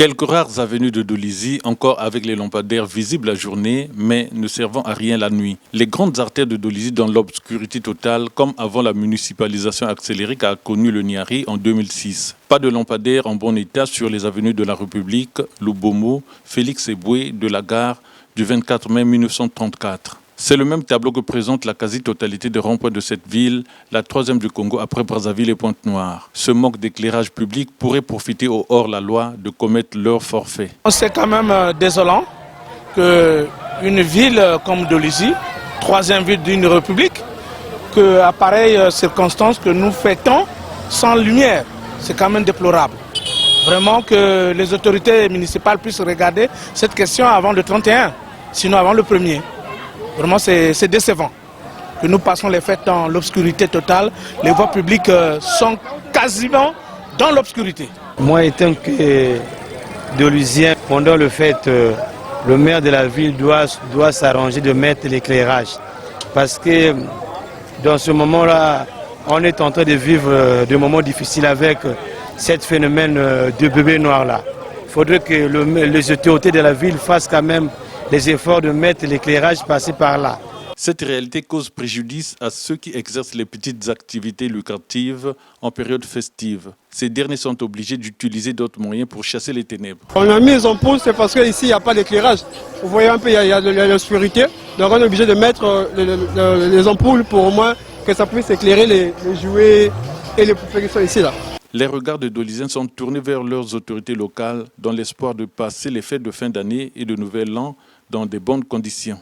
Quelques rares avenues de Dolisie, encore avec les lampadaires visibles la journée, mais ne servant à rien la nuit. Les grandes artères de Dolisie dans l'obscurité totale, comme avant la municipalisation accélérée qu'a connue le Niari en 2006. Pas de lampadaires en bon état sur les avenues de la République, Lubomo, Félix Eboué de la gare du 24 mai 1934. C'est le même tableau que présente la quasi-totalité des ronds-points de cette ville, la troisième du Congo après Brazzaville et Pointe-Noire. Ce manque d'éclairage public pourrait profiter aux hors-la-loi de commettre leur forfait. C'est quand même désolant qu'une ville comme Dolisie, troisième ville d'une république, qu'à pareille circonstance que nous fêtons sans lumière. C'est quand même déplorable. Vraiment que les autorités municipales puissent regarder cette question avant le 31, sinon avant le 1er. Vraiment, c'est décevant que nous passons les fêtes dans l'obscurité totale. Les voies publiques sont quasiment dans l'obscurité. Moi, étant que Dolisien, pendant le fête, le maire de la ville doit s'arranger de mettre l'éclairage. Parce que dans ce moment-là, on est en train de vivre des moments difficiles avec ce phénomène de bébé noir-là. Il faudrait que les autorités de la ville fassent quand même les efforts de mettre l'éclairage passé par là. Cette réalité cause préjudice à ceux qui exercent les petites activités lucratives en période festive. Ces derniers sont obligés d'utiliser d'autres moyens pour chasser les ténèbres. On a mis les ampoules, c'est parce qu'ici il n'y a pas d'éclairage. Vous voyez un peu, il y a l'obscurité. Donc on est obligé de mettre les ampoules pour au moins que ça puisse éclairer les jouets et les poupées qui sont ici là. Les regards de Dolisiens sont tournés vers leurs autorités locales dans l'espoir de passer les fêtes de fin d'année et de nouvel an dans de bonnes conditions.